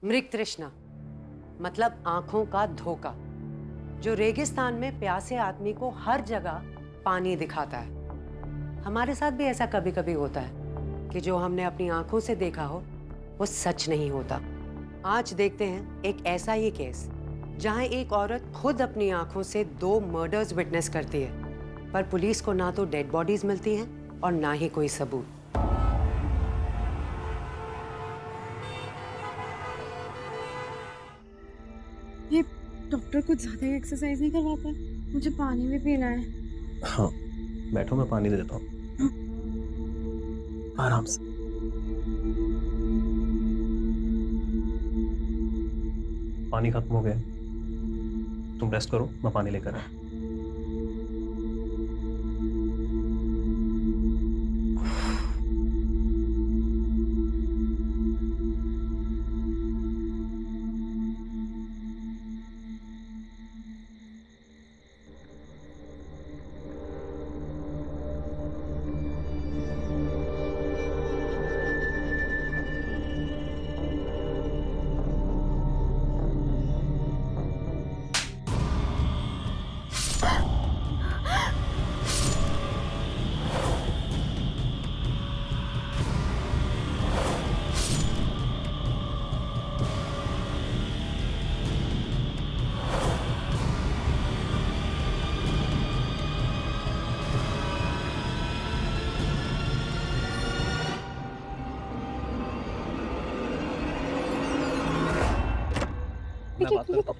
मृग तृष्णा मतलब आंखों का धोखा, जो रेगिस्तान में प्यासे आदमी को हर जगह पानी दिखाता है। हमारे साथ भी ऐसा कभी कभी होता है कि जो हमने अपनी आंखों से देखा हो वो सच नहीं होता। आज देखते हैं एक ऐसा ही केस जहां एक औरत खुद अपनी आंखों से 2 मर्डर्स विटनेस करती है, पर पुलिस को ना तो डेड बॉडीज मिलती हैं और ना ही कोई सबूत। ये डॉक्टर कुछ ज्यादा ही एक्सरसाइज नहीं करवाता है? मुझे पानी भी पीना है। हाँ, बैठो, मैं पानी दे देता हूँ। आराम से। पानी खत्म हो गया, तुम रेस्ट करो, मैं पानी लेकर आया।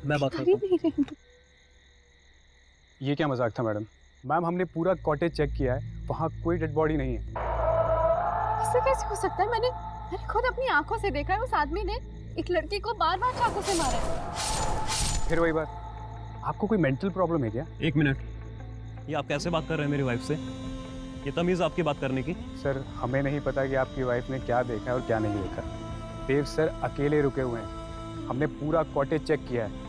मैं बात करता हूँ। ये क्या मजाक था मैडम? मैम, हमने पूरा कॉटेज चेक किया है, वहाँ कोई डेड बॉडी नहीं है। ऐसे कैसे हो सकता है? मैंने खुद अपनी आंखों से देखा है, उस आदमी ने एक लड़की को बार बार चाकू से मारा है। फिर वही बात, आपको कोई मेंटल प्रॉब्लम है क्या? एक मिनट, ये आप कैसे बात कर रहे हैं मेरी वाइफ से? ये तमीज़ आपकी बात करने की? सर, हमें नहीं पता कि आपकी वाइफ ने क्या देखा है और क्या नहीं देखा। देव सर अकेले रुके हुए हैं, हमने पूरा कॉटेज चेक किया है,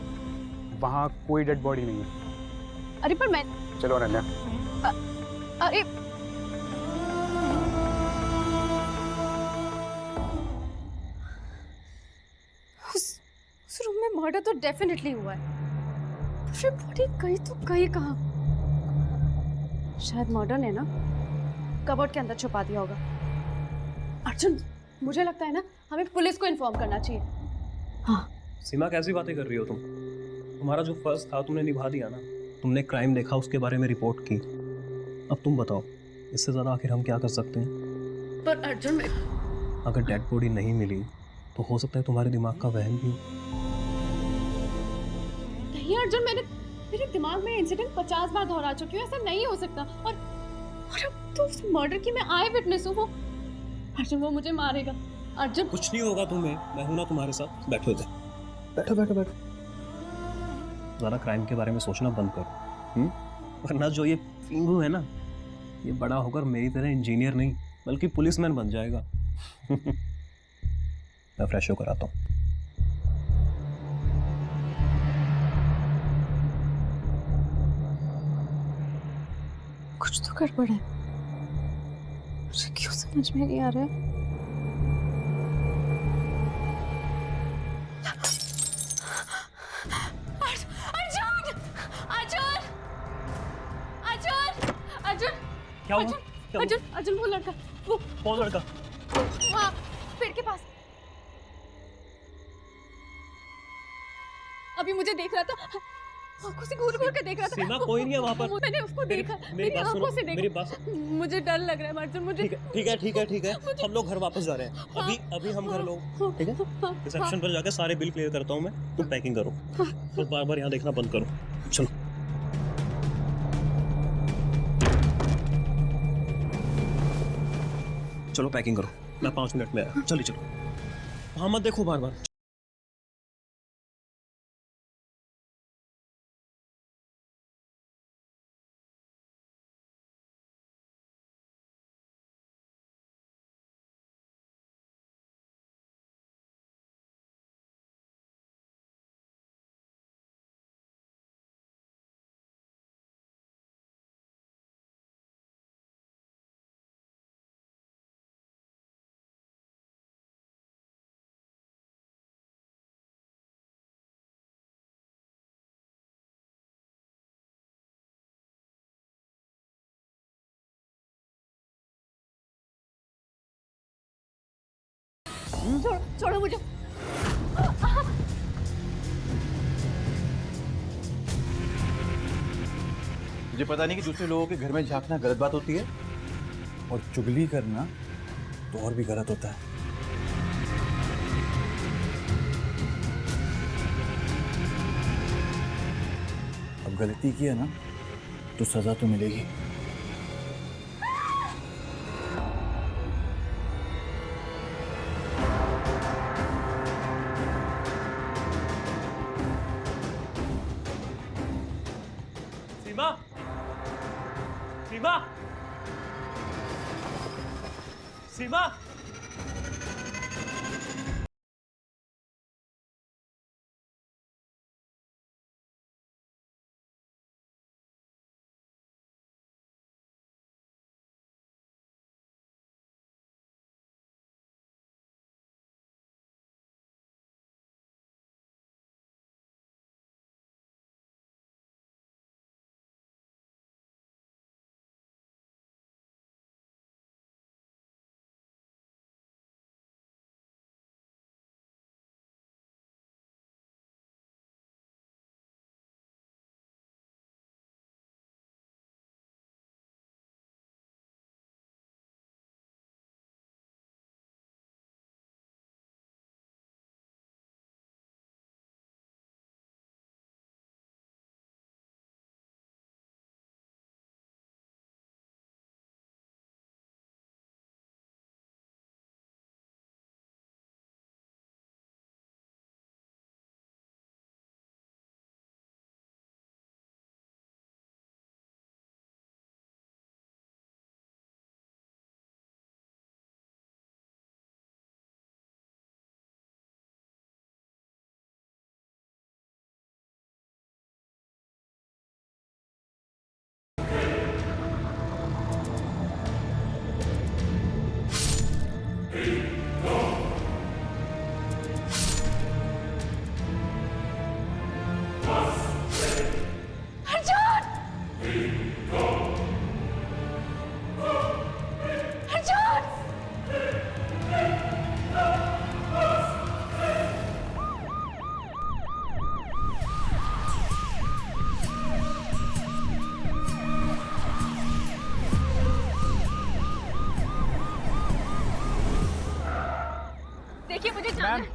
वहाँ कोई डेड बॉडी नहीं है। अरे पर मैं चलो अनन्या। अरे उस रूम में मर्डर तो डेफिनेटली हुआ है, फिर बॉडी गई तो गई कहाँ? शायद मर्डर ने ना कबर्ड के अंदर छुपा दिया होगा। अर्जुन, मुझे लगता है ना हमें पुलिस को इन्फॉर्म करना चाहिए। हाँ। सीमा, कैसी बातें कर रही हो तुम? तुम्हारा जो फर्ज था तुमने निभा दिया ना। तुमने क्राइम देखा, उसके बारे में रिपोर्ट की। अब तुम बताओ, इससे ज़्यादा आखिर हम क्या कर सकते हैं? पर अर्जुन, अगर डेड बॉडी नहीं मिली तो हो सकता है तुम्हारे दिमाग का वहम भी हो। नहीं अर्जुन, मेरे दिमाग में इंसिडेंट 50 बार दोहरा चुकी हूँ, ऐसा नहीं हो सकता। और अब तो उस मर्डर की मैं आई विटनेस हूँ। वो अर्जुन, वो मुझे मारेगा। अर्जुन, कुछ नहीं होगा तुम्हें, मैं हूं ना तुम्हारे साथ। बैठो इधर, बैठो बैठो बैठो। ज़्यादा क्राइम के बारे में सोचना बंद करो, वरना जो ये फिंगू है ना, ये बड़ा होकर मेरी तरह इंजीनियर नहीं बल्कि पुलिसमैन बन जाएगा। मैं फ्रेश होकर आता हूँ। कुछ तो गड़बड़ है, मुझे क्यों समझ में नहीं आ रहा है। अर्जुन! अर्जुन! अर्जुन! अर्जुन! क्या हुआ? अर्जुन! क्या हुआ? अर्जुन! अर्जुन, वो लड़का, वो कौन लड़का? वहाँ पेड़ के पास अभी मुझे देख रहा था, आंखों से घूर घूर के देख रहा था। सीमा, कोई नहीं है वहाँ पर। मैंने उसको देखा, मेरी बात सुनो, आंखों से मेरी देखा। बात। मुझे डर लग रहा है अर्जुन, मुझे। ठीक है। हम लोग घर वापस जा रहे हैं। अभी हम घर लोग, ठीक है? रिसेप्शन पर जाकर सारे बिल क्लियर करता हूँ मैं, तुम पैकिंग करो और बार बार यहाँ देखना बंद करो। चलो चलो पैकिंग करो, मैं 5 मिनट में आया। चलो वहाँ मत देखो बार बार। छोड़ो मुझे। मुझे पता नहीं कि दूसरे लोगों के घर में झांकना गलत बात होती है और चुगली करना तो और भी गलत होता है। अब गलती की है ना तो सजा तो मिलेगी। सीमा, सीमा, सीमा। देखिए मुझे जाना मैम, है।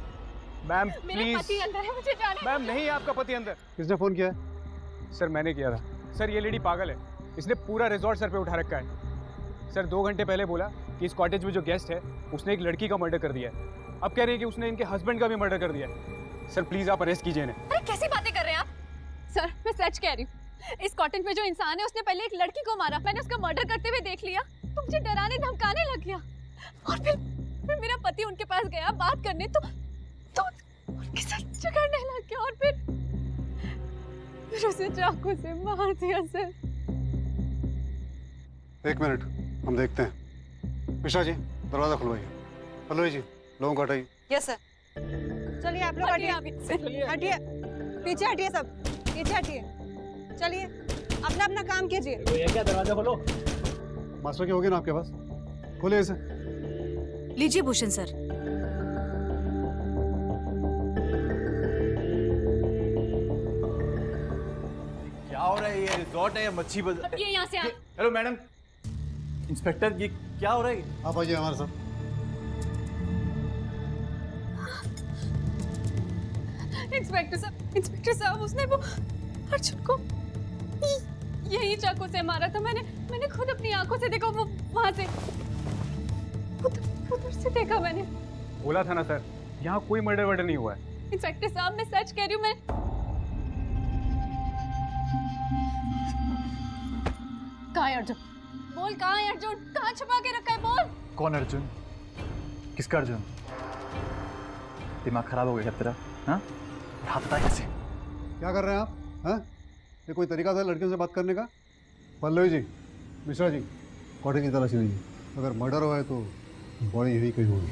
मैम मेरा प्लीज। पति अंदर है, मुझे जाना है। मैम नहीं है आपका पति अंदर। किसने फोन किया है? सर मैंने किया था। सर ये लेडी पागल है, इसने पूरा रिजॉर्ट सर पे उठा रखा है। सर 2 घंटे पहले बोला कि इस कॉटेज में जो गेस्ट है उसने एक लड़की का मर्डर कर दिया है। अब कह रहे हैं कि उसने इनके हस्बैंड का भी मर्डर कर दिया है। सर प्लीज आप अरेस्ट कीजिए इन्हें। अरे कैसी बातें कर रहे हैं आप? सर मैं सच कह रही हूँ, इस कॉटेज में जो इंसान है उसने पहले एक लड़की को मारा, मैंने उसका मर्डर करते हुए देख लिया, तो मुझे डराने धमकाने लग गया। और फिर मेरा पति उनके पास गया बात करने, तो उनके साथ झगड़ने लग गया और फिर उसे चाकू से मार दिया। सर 1 मिनट, हम देखते हैं। मिश्रा जी दरवाजा खुलवाइए। पल्लवी जी लोगों को हटाइए। Yes sir. चलिए आप लोग हटिए, हटिए, पीछे हटिए, सब पीछे हटिए। चलिए अपना अपना काम कीजिए। तो ये क्या, दरवाजा खोलो। मास्टर की होगी ना आपके पास, खोलिए इसे। लीजिए भूषण सर। क्या हो रहा है? ये रिजॉर्ट है या मच्छी बाजार? ये यहाँ से आप। हेलो मैडम, इंस्पेक्टर ये क्या हो रहा है? आप आइए हमारे साथ। इंस्पेक्टर साहब उसने वो अर्जुन को यही चाकू से मारा था। मैंने खुद अपनी आंखों से देखा, वो वहां से उधर से देखा मैंने। बोला था ना सर, यहाँ कोई मर्डर वर्डर नहीं हुआ है। इंस्पेक्टर साहब मैं सच कह रही हूँ। मैं कहाँ है अर्जुन? बोल कहाँ है अर्जुन? कहाँ छुपा के रखा है? बोल। कौन अर्जुन? किसका अर्जुन? दिमाग खराब हो गया तेरा? हाँ, भागता कैसे? क्या कर रहे हैं आप? हैं? ये कोई तरीका था लड़कियों से बात करने का? पल्लवी जी, मिश्रा जी, कॉटेज की तलाशी लीजिए। अगर मर्डर हुआ है तो बॉडी यही कहीं होगी।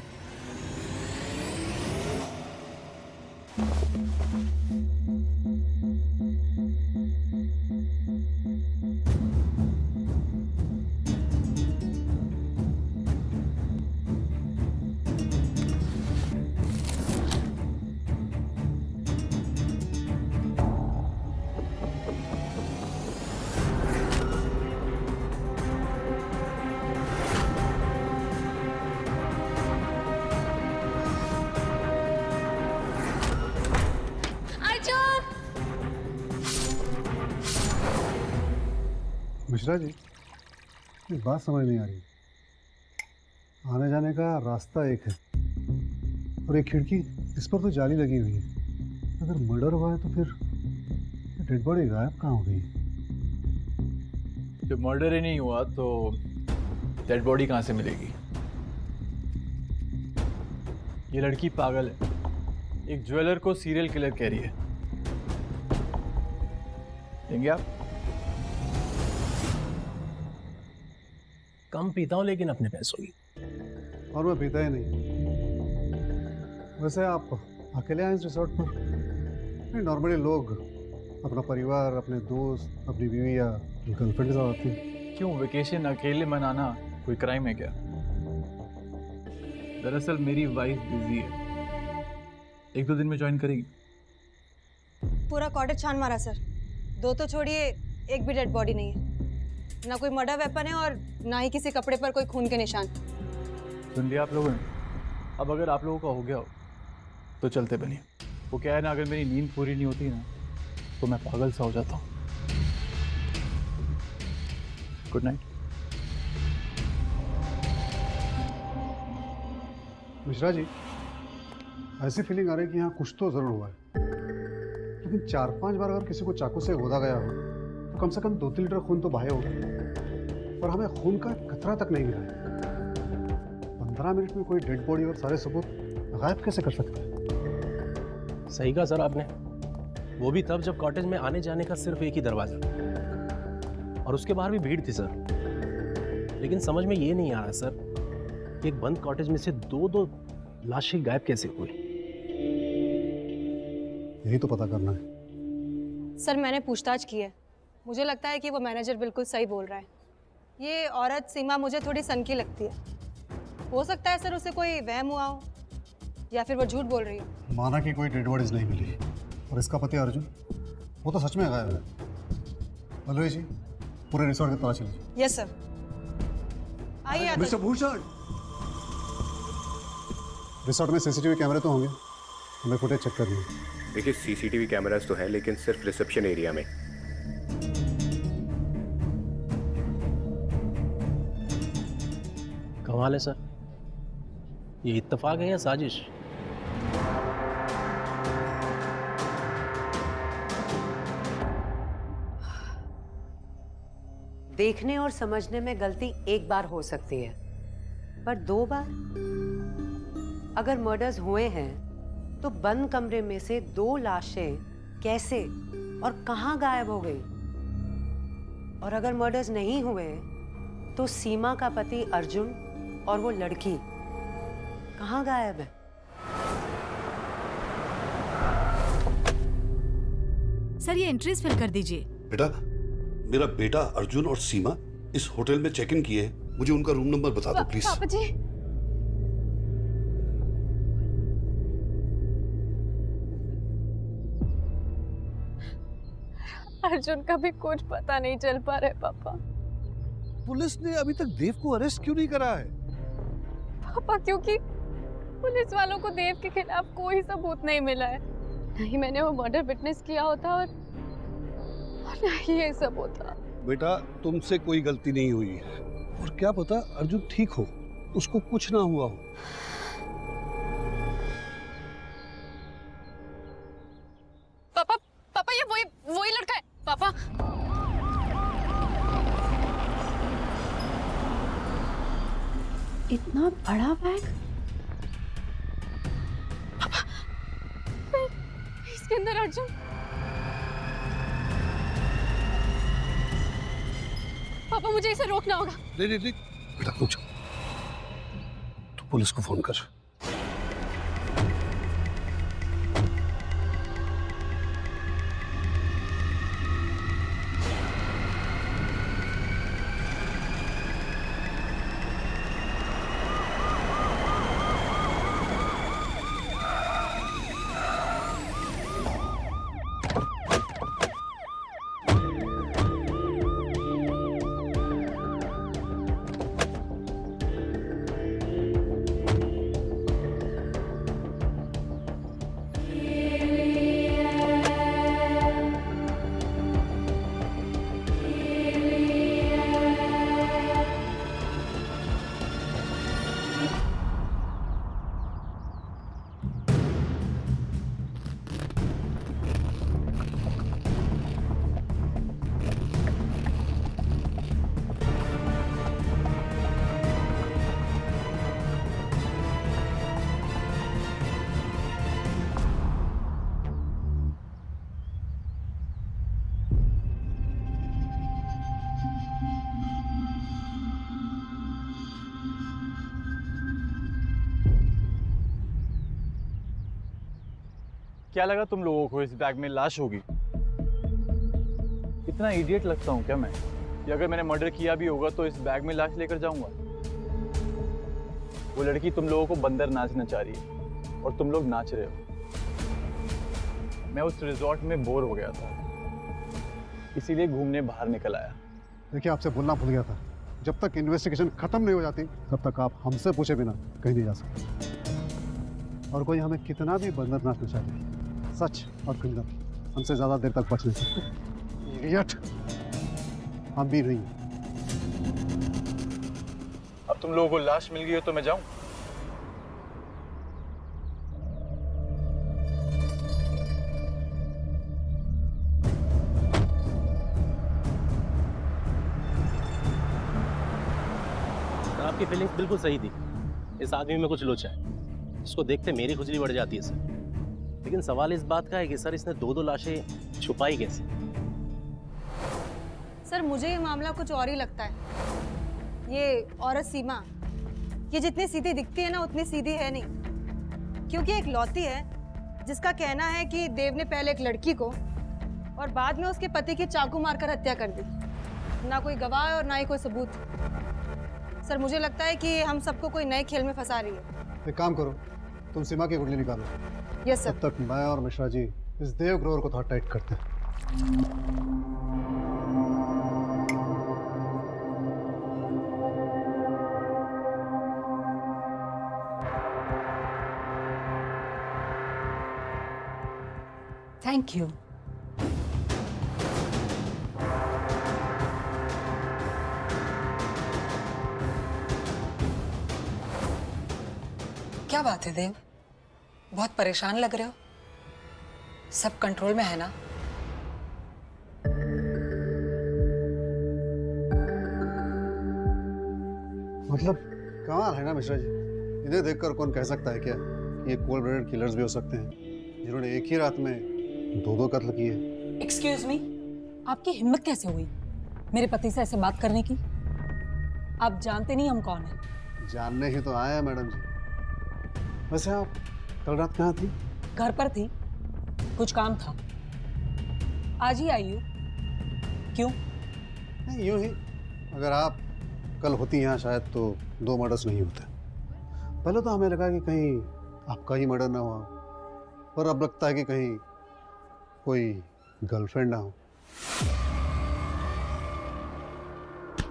मिश्रा जी, एक बात समझ नहीं आ रही। आने जाने का रास्ता एक है और एक खिड़की, इस पर तो जाली लगी हुई है। अगर मर्डर हुआ है तो फिर डेड बॉडी गायब कहाँ हो गई? जब मर्डर ही नहीं हुआ तो डेड बॉडी कहाँ से मिलेगी? ये लड़की पागल है, एक ज्वेलर को सीरियल किलर कह रही है। देंगे आप? कम पीता हूँ लेकिन अपने पैसों की। और मैं पीता ही नहीं। वैसे आप अकेले आए इस रिसोर्ट पर? नहीं, नॉर्मली लोग अपना परिवार, अपने दोस्त, अपनी बीवी या गर्लफ्रेंड के साथ आते हैं। क्यों वेकेशन अकेले मनाना कोई क्राइम है क्या? दरअसल मेरी वाइफ बिजी है, 1-2 दिन में ज्वाइन करेगी। पूरा कॉटेज छान मारा सर, 2 तो छोड़िए, एक भी डेड बॉडी नहीं है। ना कोई मर्डर वेपन है और ना ही किसी कपड़े पर कोई खून के निशान। सुन लिया आप लोगों ने? अब अगर आप लोगों का हो गया हो तो चलते बनिए। वो क्या है ना, अगर मेरी नींद पूरी नहीं होती ना तो मैं पागल सा हो जाता हूँ। Good night. मिश्रा जी, ऐसी फीलिंग आ रही है कि यहाँ कुछ तो ज़रूर हुआ है, लेकिन 4-5 बार अगर किसी को चाकू से गोदा गया हो तो कम से कम 2-3 लीटर खून तो बहाया होगा, और हमें खून का कतरा तक नहीं मिला है। 15 मिनट में कोई डेड बॉडी और सारे सबूत गायब कैसे कर सकता है? सही कहा सर आपने, वो भी तब जब कॉटेज में आने जाने का सिर्फ एक ही दरवाजा और उसके बाहर भी भीड़ थी सर। लेकिन समझ में ये नहीं आ रहा सर, एक बंद कॉटेज में से 2 लाशें गायब कैसे हुई? यही तो पता करना है। सर मैंने पूछताछ की है, मुझे लगता है कि वो मैनेजर बिल्कुल सही बोल रहा है। ये औरत सीमा मुझे थोड़ी सनकी लगती है। हो सकता है सर उसे कोई वहम हुआ हो या फिर वो झूठ बोल रही हो। माना कि कोई डेड बॉडीज नहीं मिली और इसका पति अर्जुन, वो तो सच में गायब है। पल्लवी जी, पूरे रिसोर्ट की तलाशी लीजिए। Yes sir. आइए मिस्टर भूषण, रिसोर्ट में सीसीटीवी कैमरे तो होंगे, हमें फुटेज चेक करनी है। देखिए सीसीटीवी कैमरास तो है लेकिन सिर्फ रिसेप्शन एरिया में। कमाल है सर, ये इत्तेफाक है या साजिश? देखने और समझने में गलती एक बार हो सकती है, पर 2 बार? अगर मर्डर्स हुए हैं तो बंद कमरे में से 2 लाशें कैसे और कहां गायब हो गई? और अगर मर्डर्स नहीं हुए तो सीमा का पति अर्जुन और वो लड़की कहां गायब है? सर ये एंट्रीज फिल कर दीजिए। बेटा, मेरा बेटा अर्जुन और सीमा इस होटल में चेक इन किए हैं। मुझे उनका रूम नंबर बता दो प्लीज। पापा जी, अर्जुन का भी कुछ पता नहीं चल पा रहा है पापा। पुलिस ने अभी तक देव को अरेस्ट क्यों नहीं करा है? पापा क्योंकि पुलिस वालों को देव के खिलाफ कोई सबूत नहीं मिला है। नहीं मैंने वो मर्डर विटनेस किया होता और ना ही ये सब होता। बेटा, तुमसे कोई गलती नहीं हुई है और क्या पता अर्जुन ठीक हो, उसको कुछ ना हुआ हो। पापा पापा ये वही लड़का है पापा। इतना बड़ा बैग? इसके अंदर अर्जुन। पापा मुझे इसे रोकना होगा। नहीं, बेटा पूछो, तू पुलिस को फोन कर। क्या लगा तुम लोगों को इस बैग में लाश होगी? इतना इडियट लगता हूँ क्या मैं कि अगर मैंने मर्डर किया भी होगा तो इस बैग में लाश लेकर जाऊंगा? वो लड़की तुम लोगों को बंदर नाचना चाह रही है और तुम लोग नाच रहे हो। मैं उस रिजॉर्ट में बोर हो गया था, इसीलिए घूमने बाहर निकल आया। देखिए, आपसे बोलना भूल गया था, जब तक इन्वेस्टिगेशन खत्म नहीं हो जाती तब तक आप हमसे पूछे बिना कहीं नहीं जा सकते। और कोई हमें कितना भी बंदर नाचना चाहे, सच और क्रिमिनल हमसे ज़्यादा देर तक बच नहीं सकते। इडियट हम भी नहीं। अब तुम लोगों को लाश मिल गई हो तो मैं जाऊं? आपकी फीलिंग्स बिल्कुल सही थी। इस आदमी में कुछ लोचा है, इसको देखते मेरी खुजली बढ़ जाती है सर। लेकिन सवाल इस बात का है कि सर इसने दो लाशें छुपाई कैसे? सर मुझे ये मामला कुछ और ही लगता है। ये औरत सीमा, ये जितनी सीधी दिखती है ना उतनी सीधी है नहीं। क्योंकि एक लौती है जिसका कहना है कि देव ने पहले एक लड़की को और बाद में उसके पति की चाकू मारकर हत्या कर दी। ना कोई गवाह और ना ही कोई सबूत। सर मुझे लगता है कि हम सबको कोई नए खेल में फंसा रही है। एक काम करो, तुम सीमा की कुंडली निकालो। Yes sir. तब तक मैं और मिश्रा जी इस देव ग्रोवर को थोड़ा टाइट करते हैं। Thank you. क्या बात है देव, बहुत परेशान लग रहे हो? सब कंट्रोल में है ना? मतलब कमाल है ना मिश्रा जी, इन्हें देखकर कौन कह सकता है क्या कि ये कोल्ड ब्लडेड किलर्स भी हो सकते हैं, जिन्होंने एक ही रात में दो कत्ल किए। एक्सक्यूज मी, आपकी हिम्मत कैसे हुई मेरे पति से ऐसे बात करने की? आप जानते नहीं हम कौन हैं। जानने ही तो आए हैं मैडम जी। वैसे आप कल रात कहाँ थी? घर पर थी, कुछ काम था, आज ही आई हूँ। क्यों? नहीं, यूं ही। अगर आप कल होती यहाँ शायद तो 2 मर्डर्स नहीं होते। पहले तो हमें लगा कि कहीं आपका ही मर्डर ना हुआ, पर अब लगता है कि कहीं कोई गर्लफ्रेंड ना हो।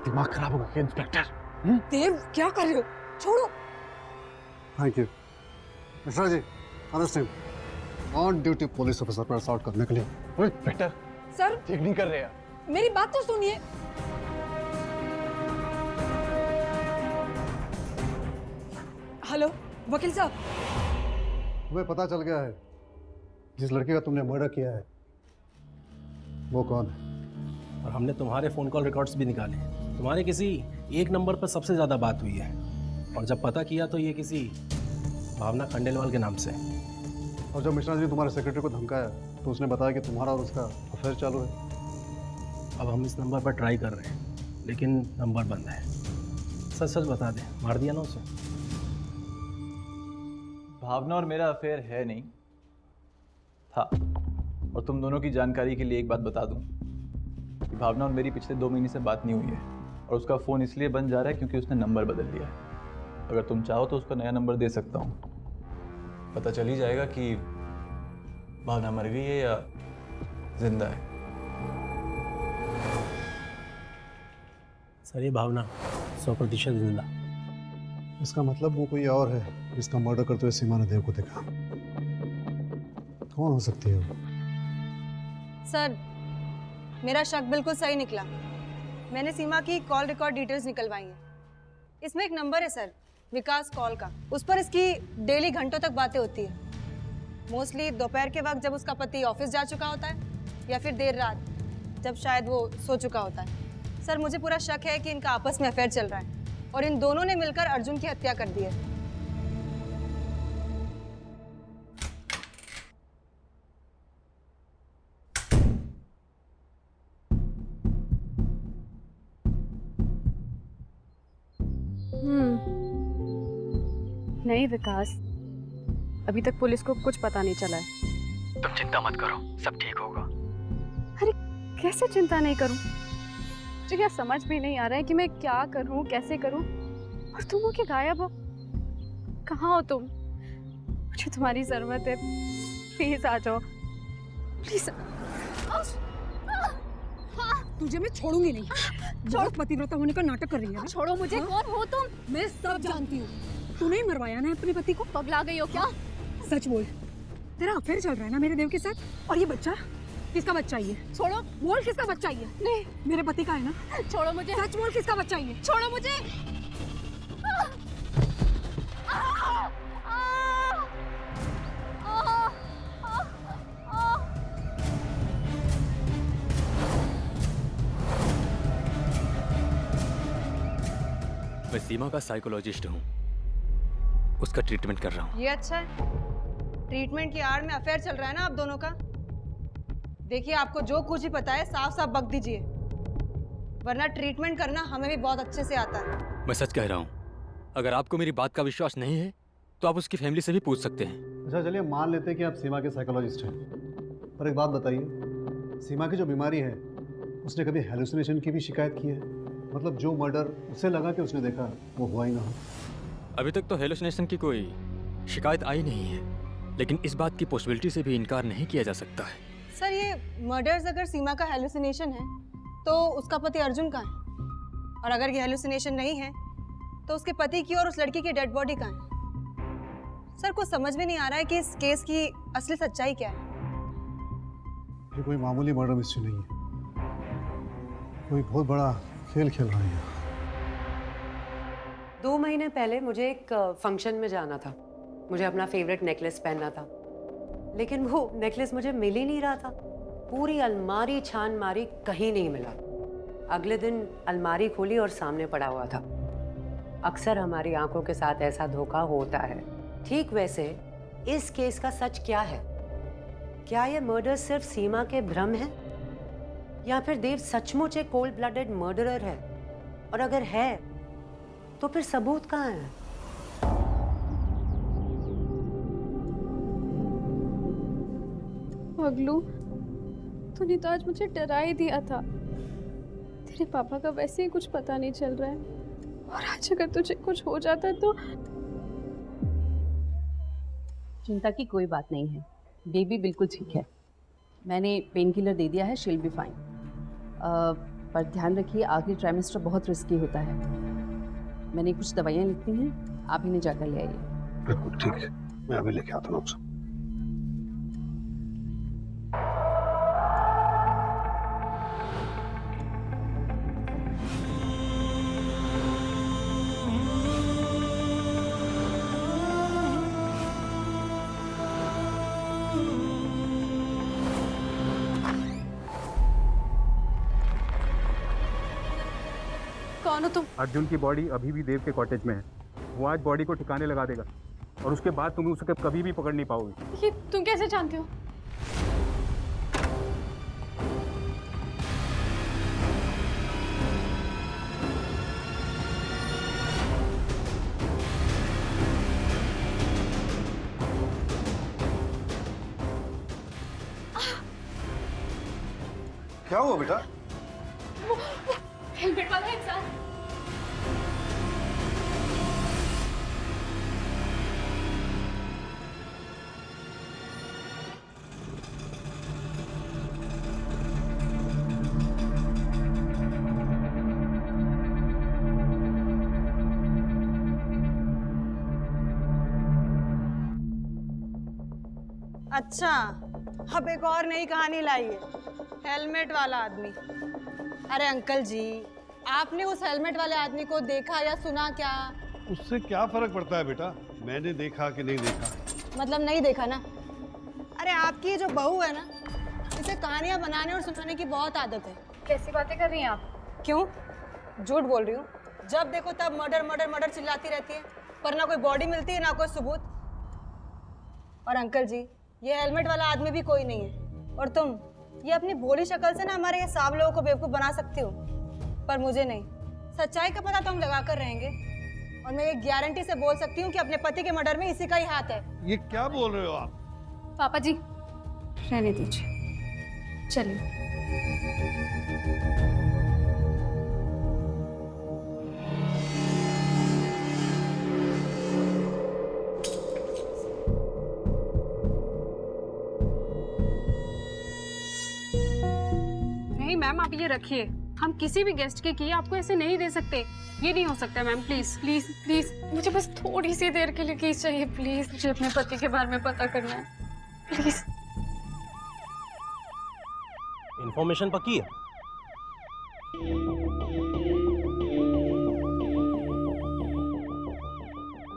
दिमाग खराब हो गया इंस्पेक्टर। देव क्या कर रहे हो? छोड़ो। Thank you Mishra ji. Arrest him. On duty police officer पर असॉल्ट करने के लिए। इंस्पेक्टर सर ठीक नहीं कर रहे हैं। मेरी बात तो सुनिए। हेलो वकील साहब। तुम्हें पता चल गया है जिस लड़के का तुमने मर्डर किया है वो कौन है? और हमने तुम्हारे फ़ोन कॉल रिकॉर्ड्स भी निकाले। तुम्हारे किसी एक नंबर पर सबसे ज़्यादा बात हुई है, और जब पता किया तो ये किसी भावना खंडेलवाल के नाम से। और जब मिश्रा जी ने तुम्हारे सेक्रेटरी को धमकाया तो उसने बताया कि तुम्हारा और उसका अफेयर चालू है। अब हम इस नंबर पर ट्राई कर रहे हैं, लेकिन नंबर बंद है। सच सच बता दे, मार दिया ना उसे? भावना और मेरा अफेयर है नहीं था। और तुम दोनों की जानकारी के लिए एक बात बता दूं कि भावना और मेरी पिछले 2 महीने से बात नहीं हुई है, और उसका फ़ोन इसलिए बंद जा रहा है क्योंकि उसने नंबर बदल लिया है। अगर तुम चाहो तो उसका नया नंबर दे सकता हूँ, पता चल ही जाएगा कि भावना मर गई है या जिंदा है। सर ये भावना 100% जिंदा। इसका मतलब वो कोई और है जिसका मर्डर करते हुए सीमा ने देव को देखा। कौन हो सकती है वो? सर मेरा शक बिल्कुल सही निकला। मैंने सीमा की कॉल रिकॉर्ड डिटेल्स निकलवाई हैं। इसमें एक नंबर है सर, विकास कॉल का। उस पर इसकी डेली घंटों तक बातें होती है। मोस्टली दोपहर के वक्त जब उसका पति ऑफिस जा चुका होता है, या फिर देर रात जब शायद वो सो चुका होता है। सर मुझे पूरा शक है कि इनका आपस में अफेयर चल रहा है और इन दोनों ने मिलकर अर्जुन की हत्या कर दी है। नहीं विकास, अभी तक पुलिस को कुछ पता नहीं चला है। तुम चिंता मत करो, सब ठीक होगा। अरे कैसे चिंता नहीं करूं? मुझे क्या समझ भी नहीं आ रहा है कि मैं क्या करूं, कैसे करूं। और तुम हो कि गायब हो? कहाँ हो तुम? मुझे तुम्हारी जरूरत है, प्लीज आ जाओ, प्लीज। तुझे मैं छोड़ूंगी नहीं। बहुत पतिव्रता होने का नाटक कर रही है। छोड़ो मुझे। हाँ? कौन हो तुम? मैं सब जानती हूँ। तूने ही मरवाया ना अपने पति को। पगला गई हो क्या? सच बोल, तेरा अफेयर चल रहा है ना मेरे देव के साथ? और ये बच्चा किसका बच्चा है? ये छोड़ो। बोल, किसका बच्चा है? नहीं, मेरे पति का है ना? छोड़ो मुझे। सच बोल, किसका बच्चा है? छोड़ो मुझे। मैं सीमा का साइकोलॉजिस्ट हूँ, उसका ट्रीटमेंट कर रहा हूँ। ये अच्छा है, ट्रीटमेंट की आड़ में अफेयर चल रहा है ना आप दोनों का। देखिए, आपको जो कुछ ही पता है साफ साफ बक दीजिए, वरना ट्रीटमेंट करना हमें भी बहुत अच्छे से आता है। मैं सच कह रहा हूँ, अगर आपको मेरी बात का विश्वास नहीं है तो आप उसकी फैमिली से भी पूछ सकते हैं। अच्छा चलिए, मान लेते हैं कि आप सीमा के साइकोलॉजिस्ट हैं, पर एक बात बताइए, सीमा की जो बीमारी है उसने कभी हेलुसिनेशन की भी शिकायत की है? मतलब जो मर्डर उसे लगा कि उसने देखा वो हुआ ही ना हो। अभी तक तो हेलुसिनेशन की कोई शिकायत आई नहीं है, लेकिन इस बात की पॉसिबिलिटी से भी इनकार नहीं किया जा सकता है। सर, ये मर्डर्स अगर सीमा का हेलुसिनेशन है तो उसका पति अर्जुन कहाँ है? और अगर ये हेलुसिनेशन नहीं है तो उसके पति की और उस लड़की की डेड बॉडी कहाँ है? सर, कुछ समझ में नहीं आ रहा है कि इस केस की असली सच्चाई क्या है। ये कोई मामूली मर्डर मिस्ट्री नहीं है, कोई बहुत बड़ा खेल खेल रहा है। 2 महीने पहले मुझे एक फंक्शन में जाना था, मुझे अपना फेवरेट नेकलेस पहनना था, लेकिन वो नेकलेस मुझे मिल ही नहीं रहा था। पूरी अलमारी छान मारी, कहीं नहीं मिला। अगले दिन अलमारी खोली और सामने पड़ा हुआ था। अक्सर हमारी आंखों के साथ ऐसा धोखा होता है। ठीक वैसे इस केस का सच क्या है? क्या ये मर्डर सिर्फ सीमा के भ्रम है, या फिर देव सचमुच एक कोल्ड ब्लडेड मर्डरर है? और अगर है तो फिर सबूत कहाँ है? पगलू, तूने तो आज मुझे डरा ही दिया था। तेरे पापा का वैसे ही कुछ पता नहीं चल रहा है, और आज अगर तुझे कुछ हो जाता तो। चिंता की कोई बात नहीं है, बेबी बिल्कुल ठीक है। मैंने पेन किलर दे दिया है, शी विल बी फाइन। पर ध्यान रखिए, आखिरी ट्राइमेस्टर बहुत रिस्की होता है। मैंने कुछ दवाइयाँ लिखती हैं, आप इन्हें जाकर ले आइए। बिल्कुल ठीक है, मैं अभी लेके आता हूँ आपसे। कौन हो तुम? अर्जुन की बॉडी अभी भी देव के कॉटेज में है। वो आज बॉडी को ठिकाने लगा देगा और उसके बाद तुम उसे कभी भी पकड़ नहीं पाओगे। ये तुम कैसे जानते हो? क्या हुआ बेटा? हेलमेट वाला इंसान। अच्छा, अब एक और नई कहानी लाई है, हेलमेट वाला आदमी। अरे अंकल जी, आपने उस हेलमेट वाले आदमी को देखा या सुना क्या? उससे क्या फर्क पड़ता है बेटा, मैंने देखा कि नहीं देखा? मतलब नहीं देखा ना? अरे आपकी ये जो बहू है ना, इसे कहानियां बनाने और सुनाने की बहुत आदत है। कैसी बातें कर रही हैं आप? क्यों झूठ बोल रही हूँ? जब देखो तब मर्डर मर्डर मर्डर चिल्लाती रहती है, पर ना कोई बॉडी मिलती है ना कोई सबूत। और अंकल जी, ये हेलमेट वाला आदमी भी कोई नहीं है, और तुम ये अपनी भोली शक्ल से ना हमारे ये साहब लोगों को बेवकूफ़ बना सकती हो, पर मुझे नहीं। सच्चाई का पता तो हम लगा कर रहेंगे, और मैं ये गारंटी से बोल सकती हूँ कि अपने पति के मर्डर में इसी का ही हाथ है। ये क्या बोल रहे हो आप? पापा जी, रहने दीजिए, चलिए। नहीं मैम, आप ये रखिए। हम किसी भी गेस्ट के किए आपको ऐसे नहीं दे सकते। ये नहीं हो सकता मैम, प्लीज प्लीज प्लीज। मुझे बस थोड़ी सी देर के लिए कीज चाहिए प्लीज। मुझे अपने पति के बारे में पता करना है प्लीज। इंफॉर्मेशन पक्की है?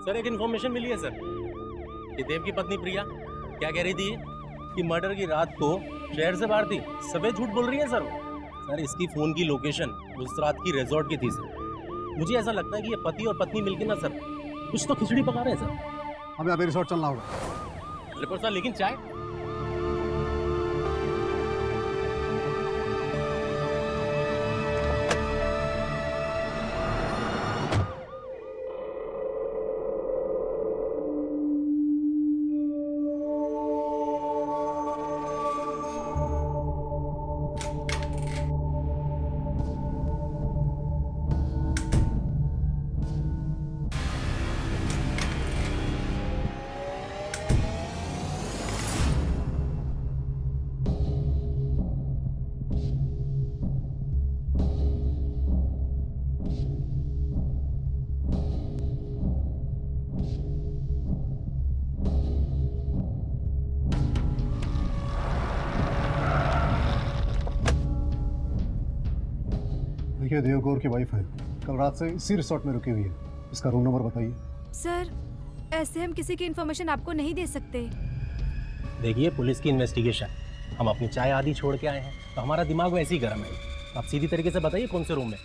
सर एक इंफॉर्मेशन मिली है सर कि देव की पत्नी प्रिया क्या कह रही थी कि मर्डर की रात को शहर से बाहर थी। सफेद झूठ बोल रही है सर। सर इसकी फोन की लोकेशन उस रात की रिजॉर्ट की थी सर। मुझे ऐसा लगता है कि ये पति और पत्नी मिलकर ना सर कुछ तो खिचड़ी पका रहे हैं सर। हमें अभी रिसोर्ट चलना होगा। रिपोर्ट सर लेकिन चाय देखिए, देवगौर की वाइफ है, कल रात से इसी रिसोर्ट में रुकी हुई है। इसका रूम नंबर बताइए। सर ऐसे हम किसी की इन्फॉर्मेशन आपको नहीं दे सकते। देखिए पुलिस की इन्वेस्टिगेशन, हम अपनी चाय आदि छोड़ के आए हैं तो हमारा दिमाग वैसे ही गर्म है। आप सीधी तरीके से बताइए कौन से रूम में।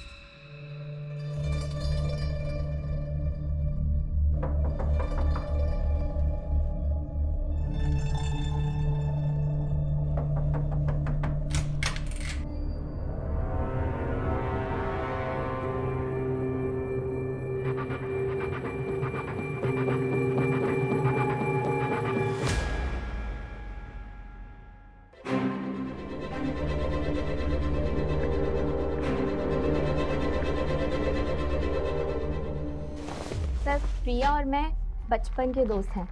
प्रिया और मैं बचपन के दोस्त हैं।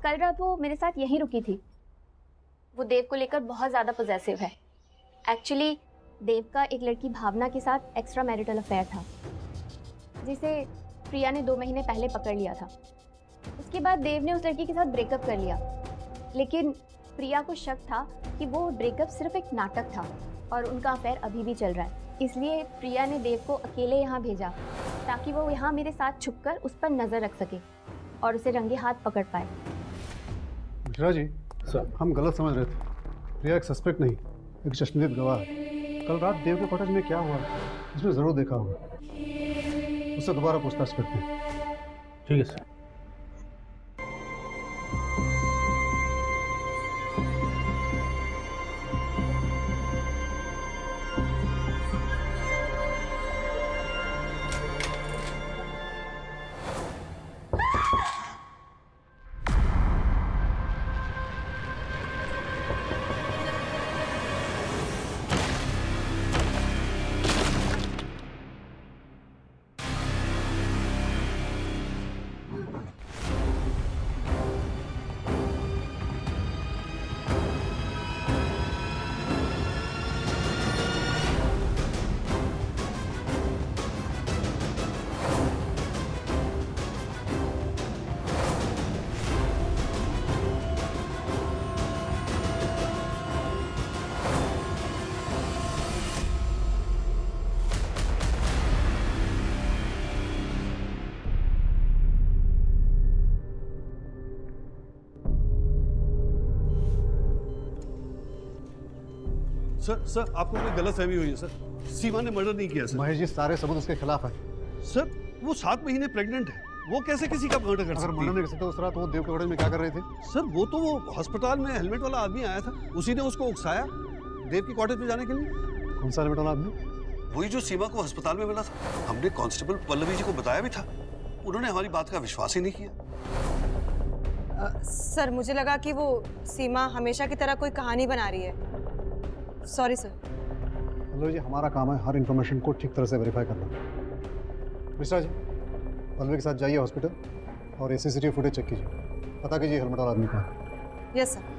कल रात वो मेरे साथ यहीं रुकी थी। वो देव को लेकर बहुत ज़्यादा पॉजेसिव है। एक्चुअली देव का एक लड़की भावना के साथ एक्स्ट्रा मैरिटल अफेयर था, जिसे प्रिया ने 2 महीने पहले पकड़ लिया था। उसके बाद देव ने उस लड़की के साथ ब्रेकअप कर लिया, लेकिन प्रिया को शक था कि वो ब्रेकअप सिर्फ एक नाटक था और उनका अफेयर अभी भी चल रहा है। इसलिए प्रिया ने देव को अकेले यहाँ भेजा ताकि वो यहाँ मेरे साथ छुपकर उस पर नज़र रख सके और उसे रंगे हाथ पकड़ पाए। मिश्रा जी सर, हम गलत समझ रहे थे। प्रिया एक सस्पेक्ट नहीं, एक चश्मदीद गवाह है। कल रात देव के कॉटेज में क्या हुआ इसमें ज़रूर देखा होगा। उससे दोबारा पूछताछ करते हैं। ठीक है सर। सर आपको कोई गलतफहमी हुई है सर। सीमा ने मर्डर नहीं किया सर। महेश जी, सारे सबूत उसके खिलाफ है। सर वो 7 महीने प्रेग्नेंट है, वो कैसे किसी का मर्डर कर सकती है? अगर मर्डर नहीं कर सकते उस रात वो देव के कॉटेज में क्या कर रहे थे? सर वो तो वो अस्पताल में हेलमेट वाला आदमी आया था, उसी ने उसको उकसाया देव की कॉटेज में जाने के लिए। कौन सा हेलमेट वाला आदमी? वही जो सीमा को अस्पताल में मिला था। हमने कांस्टेबल पल्लवी जी को बताया भी था, उन्होंने हमारी बात का विश्वास ही नहीं किया। सर मुझे लगा कि वो सीमा हमेशा की तरह कोई कहानी बना रही है। Sorry sir. पल्लवी जी, हमारा काम है हर इन्फॉर्मेशन को ठीक तरह से वेरीफाई करना। मिश्रा जी, पल्लवी के साथ जाइए हॉस्पिटल और CCTV फुटेज चेक कीजिए, पता कीजिए हेलमेट वाला आदमी कौन है। Yes sir.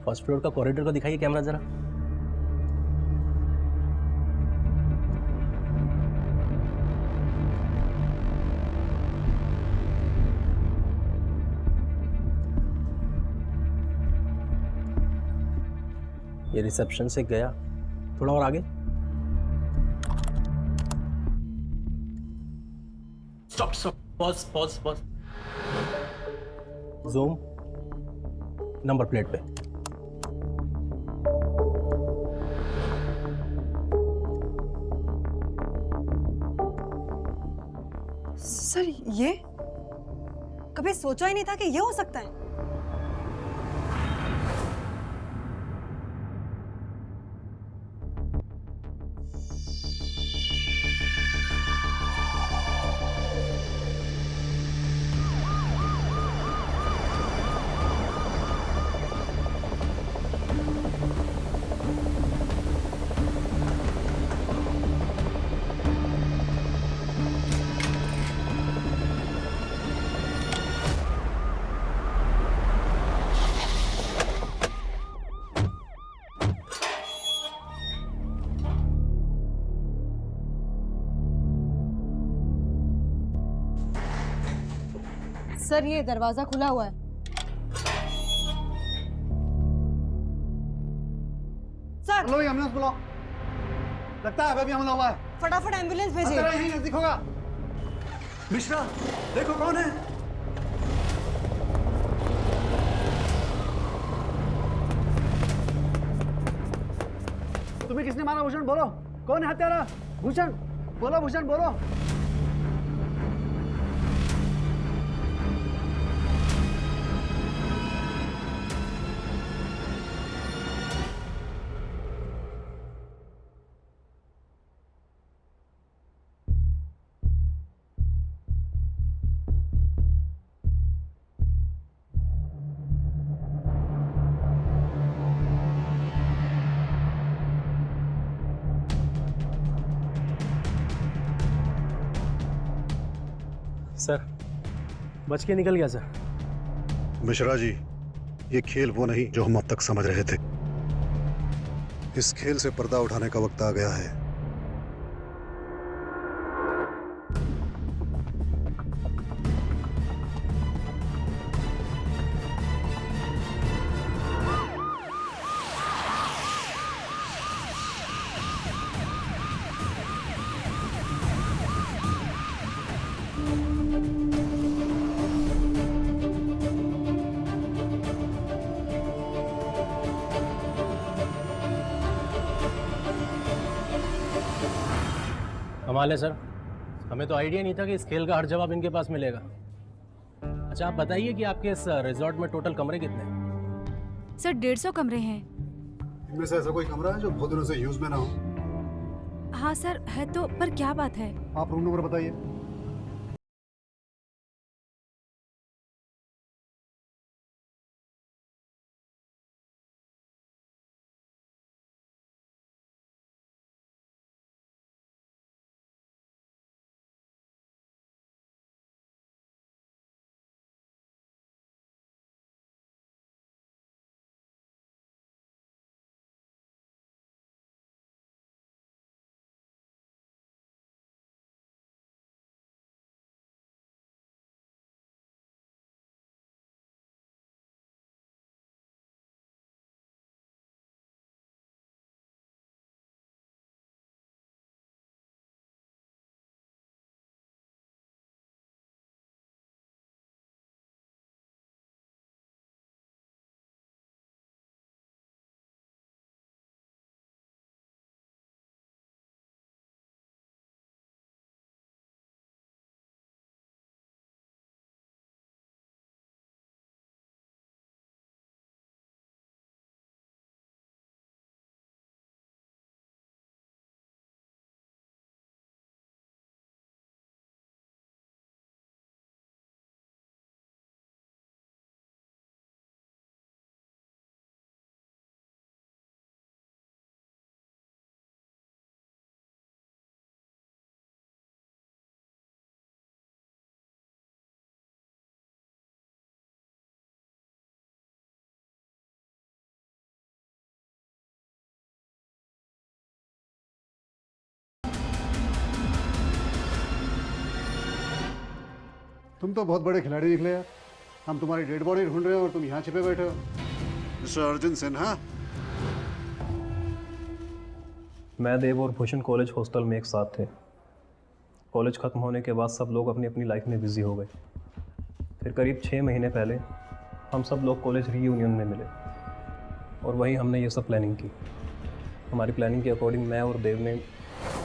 फर्स्ट फ्लोर का कॉरिडोर का दिखाइए कैमरा जरा। ये रिसेप्शन से गया, थोड़ा और आगे। Stop stop, pause pause pause. Zoom number plate पे। सर ये कभी सोचा ही नहीं था कि ये हो सकता है। सर ये दरवाजा खुला हुआ है। सर पल्लवी, एम्बुलेंस बुलाओ, लगता है अभी हमला हुआ है। फटाफट एम्बुलेंस भेजिए। यहीं नजदीक होगा। मिश्रा, देखो कौन है। तुम्हें किसने मारा? भूषण बोलो, कौन है हत्यारा? भूषण बोलो, भूषण बोलो। सर बच के निकल गया सर। मिश्रा जी, ये खेल वो नहीं जो हम अब तक समझ रहे थे। इस खेल से पर्दा उठाने का वक्त आ गया है। कमाल है सर, हमें तो आइडिया नहीं था कि इस खेल का हर जवाब इनके पास मिलेगा। अच्छा आप बताइए कि आपके इस रिजॉर्ट में टोटल कमरे कितने हैं? सर 150 कमरे हैं। इनमें से ऐसा कोई कमरा है जो बहुत दिनों से यूज में ना हो? हाँ सर है तो, पर क्या बात है? आप रूम नंबर बताइए। तुम तो बहुत बड़े खिलाड़ी निकले यार। हम तुम्हारी डेड बॉडी ढूंढ रहे हैं और तुम यहाँ छिपे बैठे हो। मिस्टर अर्जुन सिन्हा। मैं, देव और भूषण कॉलेज हॉस्टल में एक साथ थे। कॉलेज ख़त्म होने के बाद सब लोग अपनी अपनी लाइफ में बिजी हो गए। फिर करीब 6 महीने पहले हम सब लोग कॉलेज रीयूनियन में मिले और वहीं हमने ये सब प्लानिंग की। हमारी प्लानिंग के अकॉर्डिंग मैं और देव ने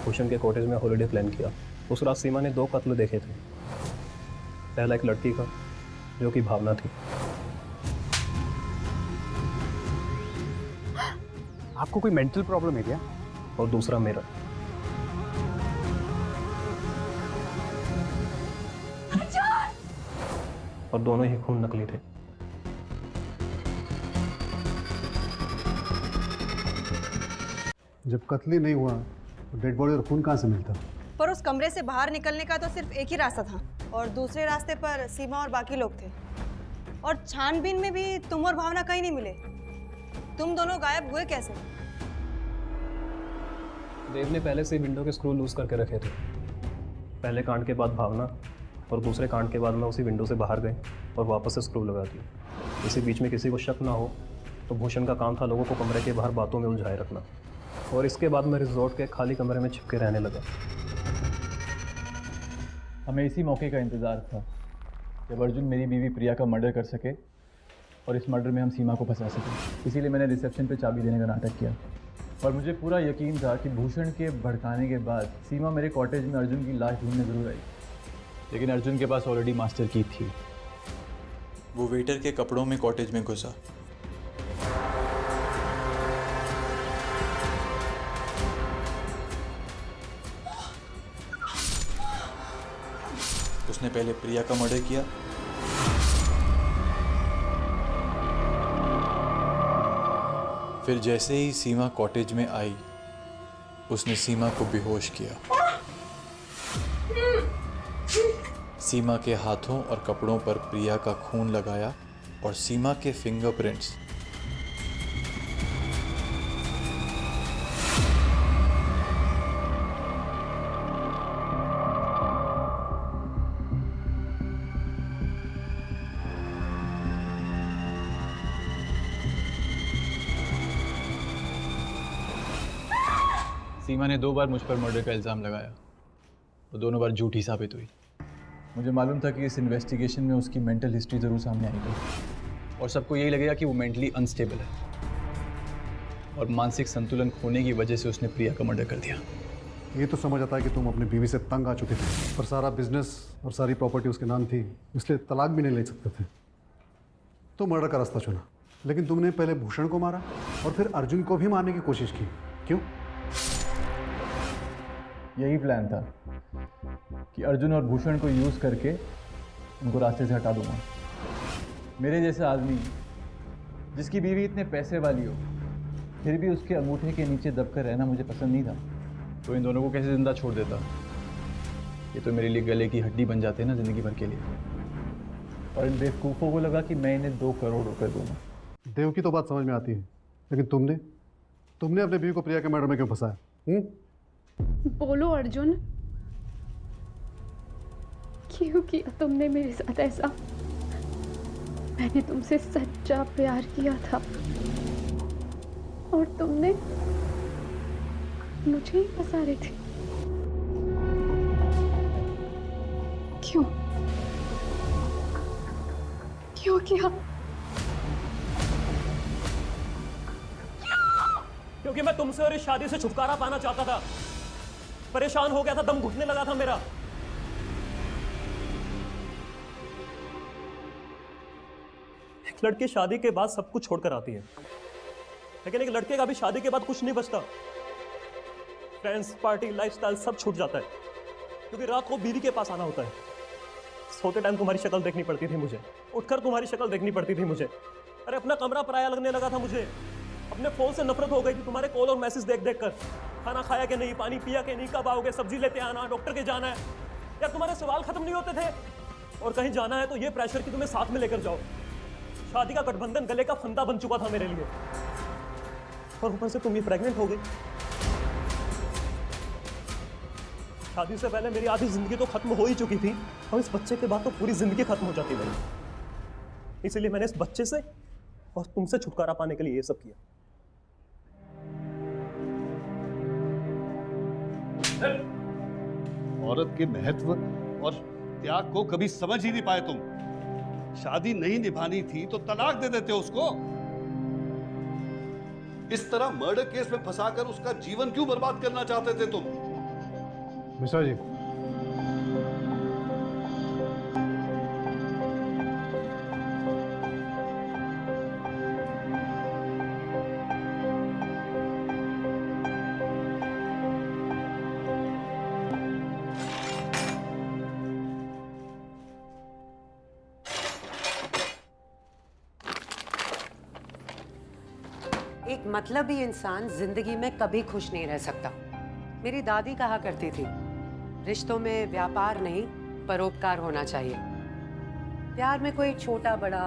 भूषण के कॉटेज में हॉलिडे प्लान किया। उस रात सीमा ने 2 कत्ल देखे थे। पहला एक लड़की का जो कि भावना थी। आपको कोई मेंटल प्रॉब्लम है क्या? और दूसरा मेरा। और दोनों ही खून नकली थे। जब कत्ल ही नहीं हुआ तो डेड बॉडी और खून कहाँ से मिलता? पर उस कमरे से बाहर निकलने का तो सिर्फ एक ही रास्ता था और दूसरे रास्ते पर सीमा और बाकी लोग थे। और छानबीन में भी तुम और भावना कहीं नहीं मिले। तुम दोनों गायब हुए कैसे? देव ने पहले से विंडो के स्क्रू लूज करके रखे थे। पहले कांड के बाद भावना और दूसरे कांड के बाद मैं उसी विंडो से बाहर गए और वापस से स्क्रू लगा दिए। इसी बीच में किसी को शक ना हो तो भूषण का काम था लोगों को कमरे के बाहर बातों में उलझाए रखना। और इसके बाद मैं रिजॉर्ट के खाली कमरे में छिपके रहने लगा। हमें इसी मौके का इंतज़ार था जब अर्जुन मेरी बीवी प्रिया का मर्डर कर सके और इस मर्डर में हम सीमा को फंसा सकें। इसीलिए मैंने रिसेप्शन पे चाबी देने का नाटक किया और मुझे पूरा यकीन था कि भूषण के भड़काने के बाद सीमा मेरे कॉटेज में अर्जुन की लाश ढूंढने ज़रूर आई। लेकिन अर्जुन के पास ऑलरेडी मास्टर की थी। वो वेटर के कपड़ों में कॉटेज में घुसा। उसने पहले प्रिया का मर्डर किया, फिर जैसे ही सीमा कॉटेज में आई उसने सीमा को बेहोश किया। सीमा के हाथों और कपड़ों पर प्रिया का खून लगाया और सीमा के फिंगरप्रिंट्स सीमा ने 2 बार मुझ पर मर्डर का इल्ज़ाम लगाया। वो दोनों बार झूठी साबित हुई। मुझे मालूम था कि इस इन्वेस्टिगेशन में उसकी मेंटल हिस्ट्री ज़रूर सामने आएगी और सबको यही लगेगा कि वो मेंटली अनस्टेबल है और मानसिक संतुलन खोने की वजह से उसने प्रिया का मर्डर कर दिया। ये तो समझ आता है कि तुम अपनी बीवी से तंग आ चुके थे पर सारा बिजनेस और सारी प्रॉपर्टी उसके नाम थी, इसलिए तलाक भी नहीं ले सकते थे। तो मर्डर का रास्ता चुना। लेकिन तुमने पहले भूषण को मारा और फिर अर्जुन को भी मारने की कोशिश की। क्यों? यही प्लान था कि अर्जुन और भूषण को यूज़ करके उनको रास्ते से हटा दूंगा। मेरे जैसा आदमी जिसकी बीवी इतने पैसे वाली हो फिर भी उसके अंगूठे के नीचे दबकर रहना मुझे पसंद नहीं था, तो इन दोनों को कैसे ज़िंदा छोड़ देता। ये तो मेरे लिए गले की हड्डी बन जाते ना ज़िंदगी भर के लिए। और इन बेवकूफ़ों को लगा कि मैं इन्हें 2 करोड़ रुपए दूंगा। देव की तो बात समझ में आती है, लेकिन तुमने अपने बीवी को प्रिया के मर्डर में क्यों फंसाया? बोलो अर्जुन, क्यों किया तुमने मेरे साथ ऐसा? मैंने तुमसे सच्चा प्यार किया था और तुमने मुझे ही फंसा रहे थे। क्यों किया? क्योंकि मैं तुमसे और इस शादी से छुटकारा पाना चाहता था। परेशान हो गया था, दम घुटने लगा था मेरा। एक लड़की शादी के बाद सब कुछ छोड़कर आती है, लेकिन एक लड़के का भी शादी के बाद कुछ नहीं बचता। फ्रेंड्स, पार्टी, लाइफस्टाइल सब छूट जाता है, क्योंकि रात को बीवी के पास आना होता है। सोते टाइम तुम्हारी शक्ल देखनी पड़ती थी मुझे, उठकर तुम्हारी शक्ल देखनी पड़ती थी मुझे। अरे अपना कमरा पराया लगने लगा था मुझे। अपने फोन से नफरत हो गई थी तुम्हारे कॉल और मैसेज देख देख कर। खाना खाया कि नहीं, पानी पिया कि नहीं, कब आओगे, सब्जी लेते आना, डॉक्टर के जाना है। यार तुम्हारे सवाल खत्म नहीं होते थे। और कहीं जाना है तो ये प्रेशर कि तुम्हें साथ में लेकर जाओ। शादी का गठबंधन गले का फंदा बन चुका था मेरे लिए, और ऊपर से तुम ये प्रेग्नेंट हो गई। शादी से पहले मेरी आधी जिंदगी तो खत्म हो ही चुकी थी और इस बच्चे के बाद तो पूरी जिंदगी खत्म हो जाती मेरी। इसलिए मैंने इस बच्चे से और तुमसे छुटकारा पाने के लिए ये सब किया। औरत के महत्व और त्याग को कभी समझ ही नहीं पाए तुम। शादी नहीं निभानी थी तो तलाक दे देते उसको। इस तरह मर्डर केस में फंसाकर उसका जीवन क्यों बर्बाद करना चाहते थे तुम? मिश्रा जी, एक मतलबी इंसान जिंदगी में कभी खुश नहीं रह सकता। मेरी दादी कहा करती थी, रिश्तों में व्यापार नहीं परोपकार होना चाहिए। प्यार में कोई छोटा बड़ा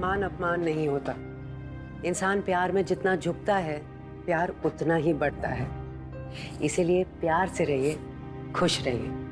मान अपमान नहीं होता। इंसान प्यार में जितना झुकता है, प्यार उतना ही बढ़ता है। इसीलिए प्यार से रहिए, खुश रहिए।